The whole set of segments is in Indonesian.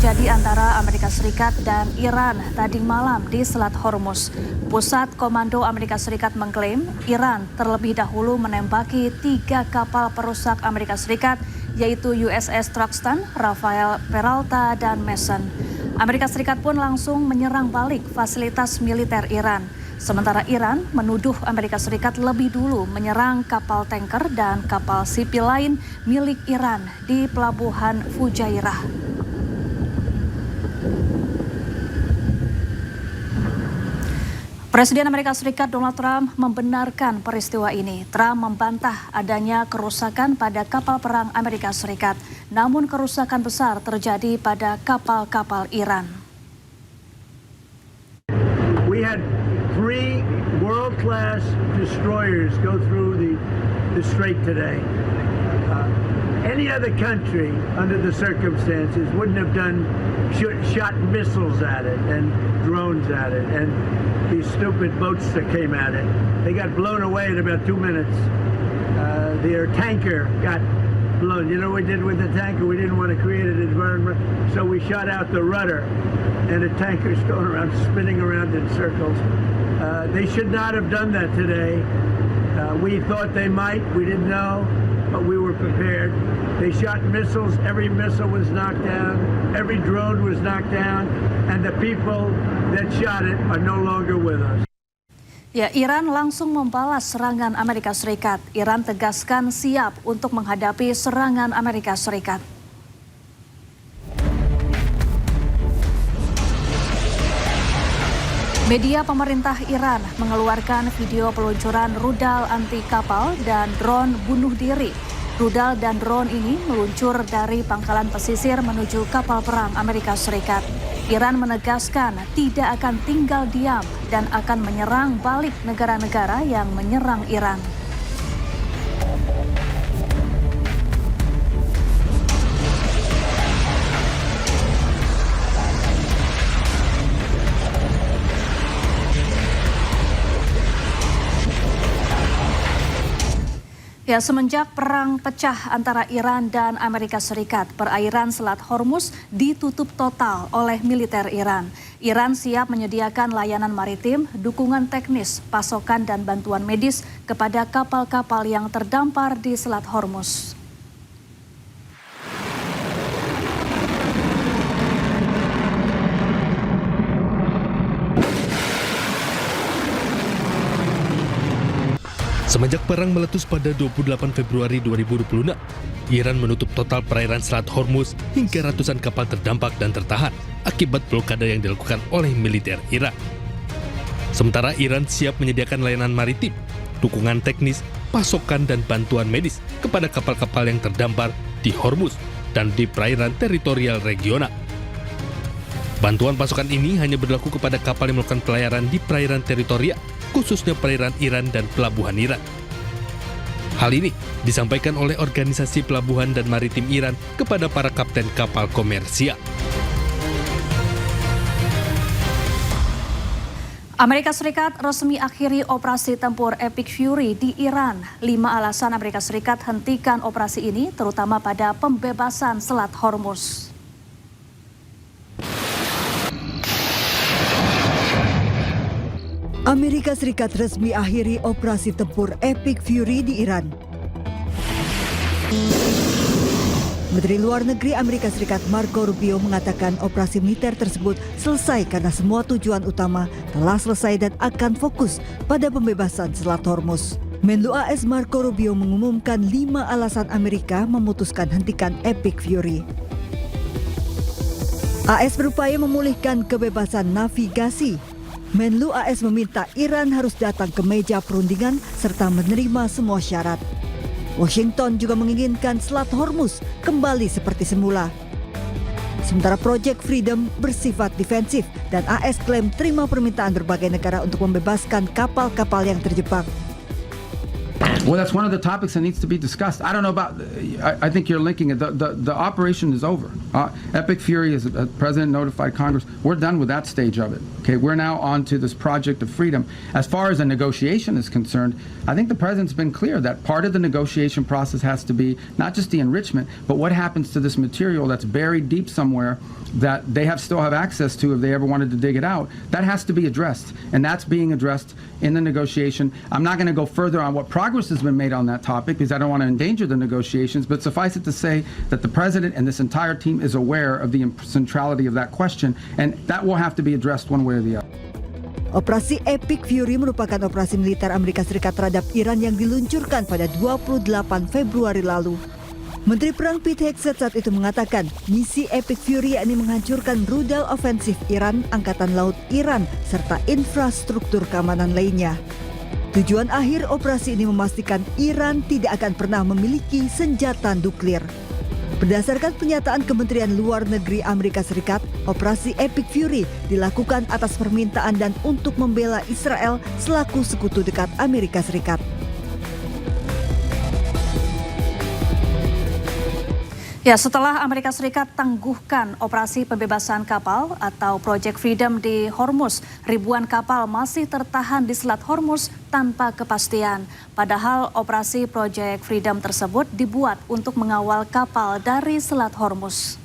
terjadi antara Amerika Serikat dan Iran tadi malam di Selat Hormuz. Pusat Komando Amerika Serikat mengklaim Iran terlebih dahulu menembaki 3 kapal perusak Amerika Serikat, yaitu USS Truxtun, Rafael Peralta, dan Mason. Amerika Serikat pun langsung menyerang balik fasilitas militer Iran. Sementara Iran menuduh Amerika Serikat lebih dulu menyerang kapal tanker dan kapal sipil lain milik Iran di Pelabuhan Fujairah. Presiden Amerika Serikat Donald Trump membenarkan peristiwa ini. Trump membantah adanya kerusakan pada kapal perang Amerika Serikat. Namun kerusakan besar terjadi pada kapal-kapal Iran. We had 3 world-class destroyers go through the strait today. Any other country under the circumstances wouldn't have shot missiles at it and drones at it and these stupid boats that came at it. They got blown away in about 2 minutes. Their tanker got blown. You know what we did with the tanker? We didn't want to create an environment, so we shot out the rudder and the tanker's going around, spinning around in circles. They should not have done that today. We thought they might. We didn't know, but we were prepared. They shot missiles. Every missile was knocked down. Every drone was knocked down. And the people that shot it are no longer with us. Ya, Iran langsung membalas serangan Amerika Serikat. Iran tegaskan siap untuk menghadapi serangan Amerika Serikat. Media pemerintah Iran mengeluarkan video peluncuran rudal anti kapal dan drone bunuh diri. Rudal dan drone ini meluncur dari pangkalan pesisir menuju kapal perang Amerika Serikat. Iran menegaskan tidak akan tinggal diam dan akan menyerang balik negara-negara yang menyerang Iran. Ya, semenjak perang pecah antara Iran dan Amerika Serikat, perairan Selat Hormuz ditutup total oleh militer Iran. Iran siap menyediakan layanan maritim, dukungan teknis, pasokan dan bantuan medis kepada kapal-kapal yang terdampar di Selat Hormuz. Semenjak perang meletus pada 28 Februari 2026, Iran menutup total perairan Selat Hormuz hingga ratusan kapal terdampak dan tertahan akibat blokade yang dilakukan oleh militer Iran. Sementara Iran siap menyediakan layanan maritim, dukungan teknis, pasokan dan bantuan medis kepada kapal-kapal yang terdampar di Hormuz dan di perairan teritorial regional. Bantuan pasokan ini hanya berlaku kepada kapal yang melakukan pelayaran di perairan teritorial, khususnya perairan Iran dan pelabuhan Iran. Hal ini disampaikan oleh Organisasi Pelabuhan dan Maritim Iran kepada para kapten kapal komersial. Amerika Serikat resmi akhiri operasi tempur Epic Fury di Iran. 5 alasan Amerika Serikat hentikan operasi ini, terutama pada pembebasan Selat Hormuz. Amerika Serikat resmi akhiri operasi tempur Epic Fury di Iran. Menteri Luar Negeri Amerika Serikat Marco Rubio mengatakan operasi militer tersebut selesai karena semua tujuan utama telah selesai dan akan fokus pada pembebasan Selat Hormuz. Menlu AS Marco Rubio mengumumkan 5 alasan Amerika memutuskan hentikan Epic Fury. AS berupaya memulihkan kebebasan navigasi. Menlu AS meminta Iran harus datang ke meja perundingan serta menerima semua syarat. Washington juga menginginkan Selat Hormuz kembali seperti semula. Sementara Project Freedom bersifat defensif dan AS klaim terima permintaan berbagai negara untuk membebaskan kapal-kapal yang terjebak. Well, that's one of the topics that needs to be discussed. I don't know about. I think you're linking it. The operation is over. Epic Fury, as the president notified Congress, we're done with that stage of it. Okay, we're now on to this project of freedom. As far as a negotiation is concerned, I think the president's been clear that part of the negotiation process has to be not just the enrichment, but what happens to this material that's buried deep somewhere that they still have access to if they ever wanted to dig it out. That has to be addressed, and that's being addressed in the negotiation. I'm not going to go further on what progress has been made on that topic because I don't want to endanger the negotiations, but suffice it to say that the president and this entire team is aware of the centrality of that question, and that will have to be addressed one way or the other. Operasi Epic Fury merupakan operasi militer Amerika Serikat terhadap Iran yang diluncurkan pada 28 Februari lalu. Menteri Perang Pete Hegseth saat itu mengatakan misi Epic Fury yakni menghancurkan rudal ofensif Iran, Angkatan Laut Iran, serta infrastruktur keamanan lainnya. Tujuan akhir operasi ini memastikan Iran tidak akan pernah memiliki senjata nuklir. Berdasarkan pernyataan Kementerian Luar Negeri Amerika Serikat, operasi Epic Fury dilakukan atas permintaan dan untuk membela Israel selaku sekutu dekat Amerika Serikat. Ya, setelah Amerika Serikat tangguhkan operasi pembebasan kapal atau Project Freedom di Hormuz, ribuan kapal masih tertahan di Selat Hormuz tanpa kepastian. Padahal operasi Project Freedom tersebut dibuat untuk mengawal kapal dari Selat Hormuz.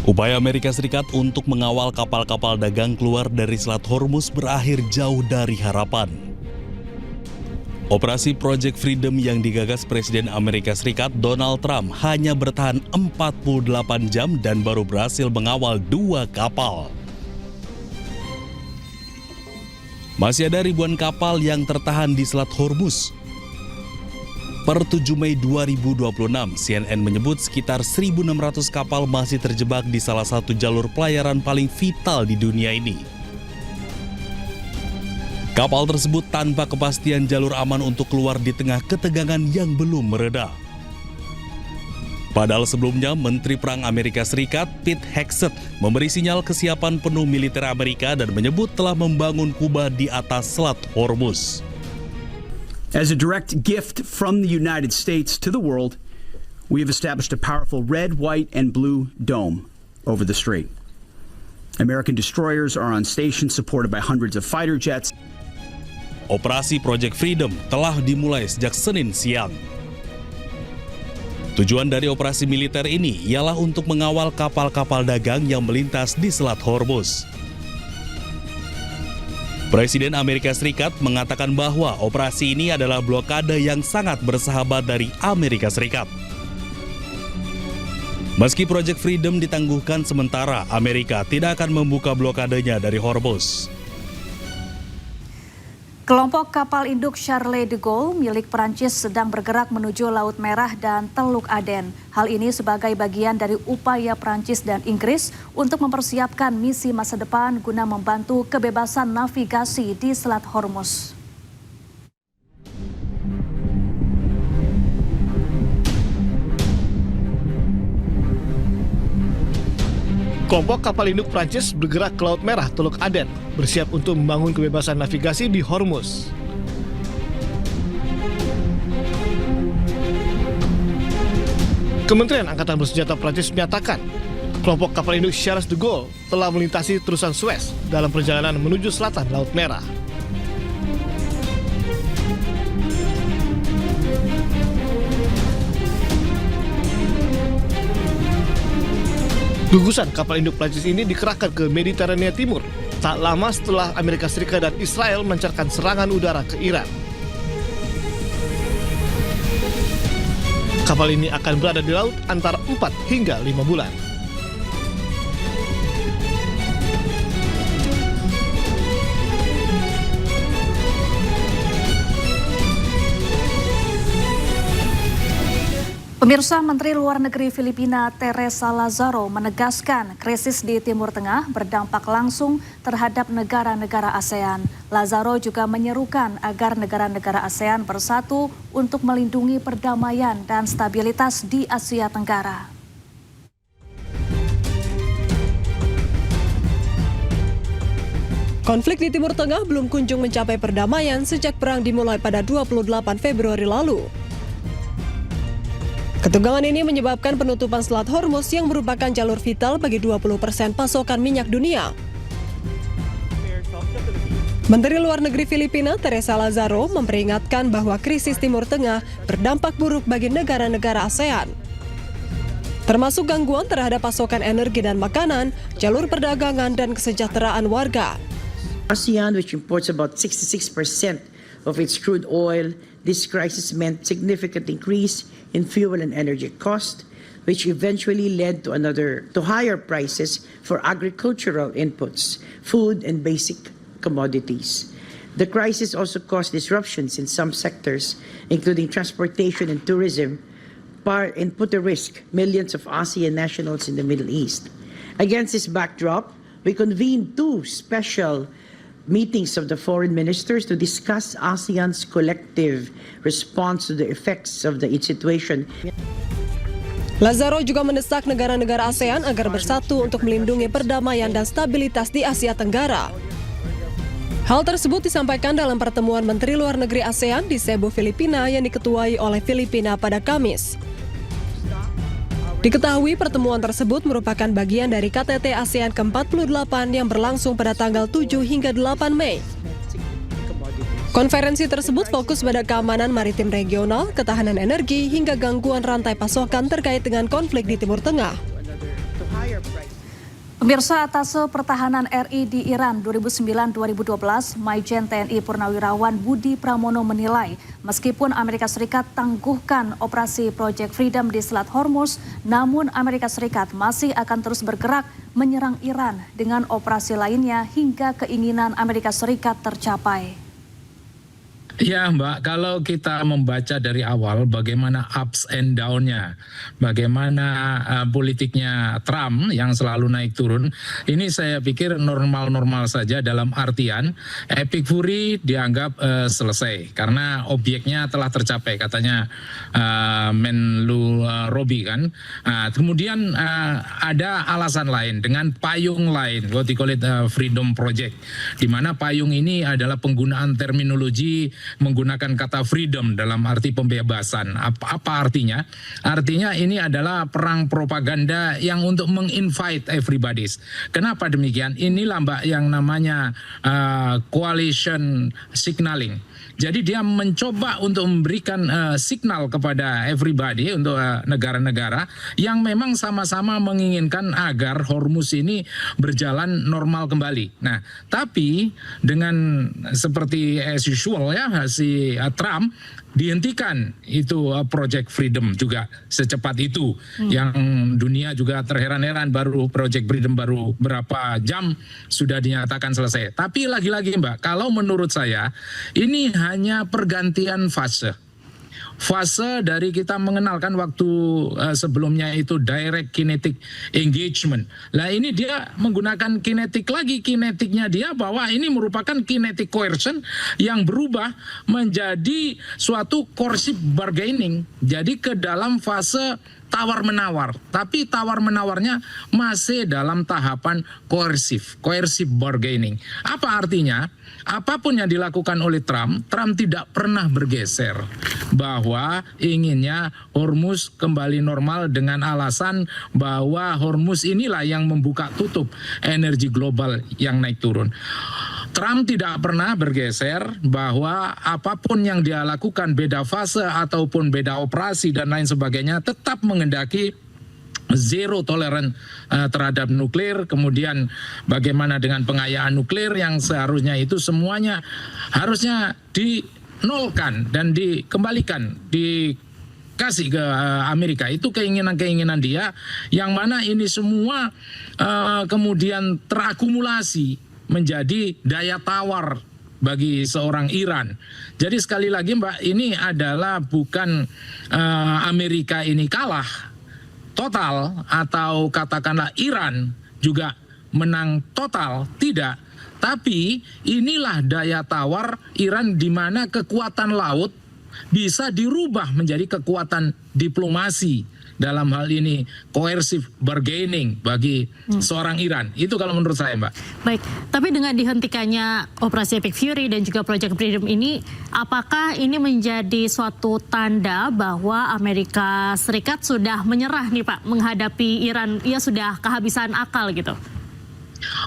Upaya Amerika Serikat untuk mengawal kapal-kapal dagang keluar dari Selat Hormuz berakhir jauh dari harapan. Operasi Project Freedom yang digagas Presiden Amerika Serikat Donald Trump hanya bertahan 48 jam dan baru berhasil mengawal 2 kapal. Masih ada ribuan kapal yang tertahan di Selat Hormuz. Per 7 Mei 2026, CNN menyebut sekitar 1.600 kapal masih terjebak di salah satu jalur pelayaran paling vital di dunia ini. Kapal tersebut tanpa kepastian jalur aman untuk keluar di tengah ketegangan yang belum mereda. Padahal sebelumnya, Menteri Perang Amerika Serikat Pete Hegseth memberi sinyal kesiapan penuh militer Amerika dan menyebut telah membangun kubah di atas Selat Hormuz. As a direct gift from the United States to the world, we have established a powerful red, white, and blue dome over the strait. American destroyers are on station supported by hundreds of fighter jets. Operasi Project Freedom telah dimulai sejak Senin siang. Tujuan dari operasi militer ini ialah untuk mengawal kapal-kapal dagang yang melintas di Selat Hormuz. Presiden Amerika Serikat mengatakan bahwa operasi ini adalah blokade yang sangat bersahabat dari Amerika Serikat. Meski Project Freedom ditangguhkan sementara, Amerika tidak akan membuka blokadenya dari Hormuz. Kelompok kapal induk Charles de Gaulle milik Perancis sedang bergerak menuju Laut Merah dan Teluk Aden. Hal ini sebagai bagian dari upaya Perancis dan Inggris untuk mempersiapkan misi masa depan guna membantu kebebasan navigasi di Selat Hormuz. Kelompok kapal induk Prancis bergerak ke Laut Merah, Teluk Aden, bersiap untuk membangun kebebasan navigasi di Hormuz. Kementerian Angkatan Bersenjata Prancis menyatakan, kelompok kapal induk Charles de Gaulle telah melintasi terusan Suez dalam perjalanan menuju selatan Laut Merah. Gugusan kapal induk Prancis ini dikerahkan ke Mediterania Timur tak lama setelah Amerika Serikat dan Israel melancarkan serangan udara ke Iran. Kapal ini akan berada di laut antara 4 hingga 5 bulan. Pemirsa, Menteri Luar Negeri Filipina Teresa Lazaro menegaskan krisis di Timur Tengah berdampak langsung terhadap negara-negara ASEAN. Lazaro juga menyerukan agar negara-negara ASEAN bersatu untuk melindungi perdamaian dan stabilitas di Asia Tenggara. Konflik di Timur Tengah belum kunjung mencapai perdamaian sejak perang dimulai pada 28 Februari lalu. Ketegangan ini menyebabkan penutupan Selat Hormuz yang merupakan jalur vital bagi 20% pasokan minyak dunia. Menteri Luar Negeri Filipina Teresa Lazaro memperingatkan bahwa krisis Timur Tengah berdampak buruk bagi negara-negara ASEAN, termasuk gangguan terhadap pasokan energi dan makanan, jalur perdagangan, dan kesejahteraan warga. ASEAN, which imports about 66% of its crude oil, this crisis meant significant increase in fuel and energy cost, which eventually led to higher prices for agricultural inputs, food, and basic commodities. The crisis also caused disruptions in some sectors, including transportation and tourism, and put at risk millions of ASEAN nationals in the Middle East. Against this backdrop, we convened two special meetings of the foreign ministers to discuss ASEAN's collective response to the effects of the situation. Lazaro juga mendesak negara-negara ASEAN agar bersatu untuk melindungi perdamaian dan stabilitas di Asia Tenggara. Hal tersebut disampaikan dalam pertemuan Menteri Luar Negeri ASEAN di Cebu, Filipina yang diketuai oleh Filipina pada Kamis. Diketahui pertemuan tersebut merupakan bagian dari KTT ASEAN ke-48 yang berlangsung pada tanggal 7 hingga 8 Mei. Konferensi tersebut fokus pada keamanan maritim regional, ketahanan energi, hingga gangguan rantai pasokan terkait dengan konflik di Timur Tengah. Pemirsa, Atasé Pertahanan RI di Iran 2009-2012, Maijen TNI Purnawirawan Budi Pramono menilai, meskipun Amerika Serikat tangguhkan operasi Project Freedom di Selat Hormuz, namun Amerika Serikat masih akan terus bergerak menyerang Iran dengan operasi lainnya hingga keinginan Amerika Serikat tercapai. Ya Mbak, kalau kita membaca dari awal bagaimana ups and down-nya, bagaimana politiknya Trump yang selalu naik turun, ini saya pikir normal-normal saja dalam artian Epic Fury dianggap selesai karena objeknya telah tercapai, katanya Menlu Robi kan. Kemudian ada alasan lain dengan payung lain, what we call it Freedom Project, di mana payung ini adalah penggunaan terminologi menggunakan kata freedom dalam arti pembebasan. Apa artinya? Artinya ini adalah perang propaganda yang untuk menginvite everybody. Kenapa demikian? Inilah Mbak yang namanya coalition signaling. Jadi dia mencoba untuk memberikan signal kepada everybody, untuk negara-negara yang memang sama-sama menginginkan agar Hormuz ini berjalan normal kembali. Nah, tapi dengan seperti as usual ya, si Trump dihentikan itu Project Freedom juga secepat itu. Yang dunia juga terheran-heran, baru Project Freedom baru berapa jam sudah dinyatakan selesai. Tapi lagi-lagi Mbak, kalau menurut saya ini hanya pergantian fase. Fase dari kita mengenalkan waktu sebelumnya itu direct kinetic engagement. Lah ini dia menggunakan kinetik lagi, kinetiknya dia bahwa ini merupakan kinetic coercion yang berubah menjadi suatu coercive bargaining. Jadi ke dalam fase tawar-menawar, tapi tawar-menawarnya masih dalam tahapan coercive bargaining. Apa artinya? Apapun yang dilakukan oleh Trump tidak pernah bergeser bahwa inginnya Hormuz kembali normal dengan alasan bahwa Hormuz inilah yang membuka tutup energi global yang naik turun. Trump tidak pernah bergeser bahwa apapun yang dia lakukan, beda fase ataupun beda operasi dan lain sebagainya, tetap mengendaki zero tolerance terhadap nuklir. Kemudian bagaimana dengan pengayaan nuklir yang seharusnya itu semuanya harusnya dinolkan dan dikembalikan, dikasih ke Amerika. Itu keinginan-keinginan dia, yang mana ini semua kemudian terakumulasi menjadi daya tawar bagi seorang Iran. Jadi sekali lagi Mbak, ini adalah bukan Amerika ini kalah total atau katakanlah Iran juga menang total, tidak. Tapi inilah daya tawar Iran di mana kekuatan laut bisa dirubah menjadi kekuatan diplomasi. Dalam hal ini coercive bargaining bagi seorang Iran. Itu kalau menurut saya, Mbak. Baik, tapi dengan dihentikannya Operasi Epic Fury dan juga Project Freedom ini, apakah ini menjadi suatu tanda bahwa Amerika Serikat sudah menyerah nih Pak menghadapi Iran, ia sudah kehabisan akal gitu?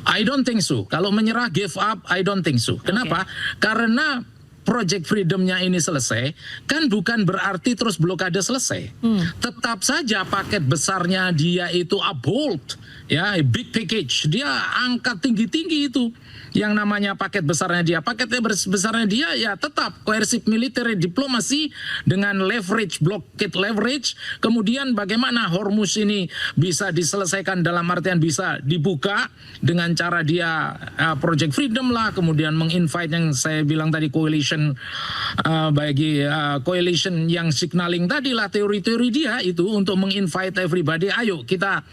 I don't think so. Kalau menyerah, give up, I don't think so. Kenapa? Karena Project Freedom-nya ini selesai, kan bukan berarti terus blokade selesai. Tetap saja paket besarnya dia itu a bold, ya, a big package. Dia angkat tinggi-tinggi itu. Yang namanya paket besarnya dia. Paketnya besarnya dia ya tetap coercive military diplomasi dengan leverage, blockade leverage. Kemudian bagaimana Hormuz ini bisa diselesaikan dalam artian bisa dibuka dengan cara dia Project Freedom lah, kemudian menginvite yang saya bilang tadi coalition bagi coalition yang signaling tadi lah, teori-teori dia itu untuk menginvite everybody, ayo kita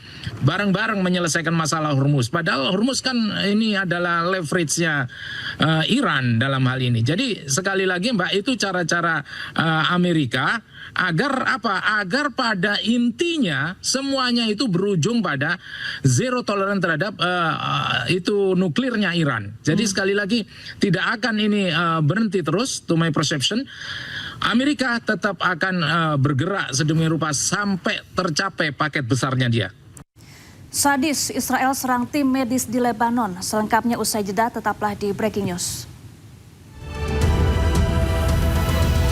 bareng-bareng menyelesaikan masalah Hormuz. Padahal Hormuz kan ini adalah leverage-nya Iran dalam hal ini. Jadi sekali lagi Mbak, itu cara-cara Amerika agar apa? Agar pada intinya semuanya itu berujung pada zero tolerance terhadap itu nuklirnya Iran. Jadi sekali lagi tidak akan ini berhenti terus, to my perception. Amerika tetap akan bergerak sedemikian rupa sampai tercapai paket besarnya dia. Sadis Israel serang tim medis di Lebanon. Selengkapnya usai jeda, tetaplah di Breaking News.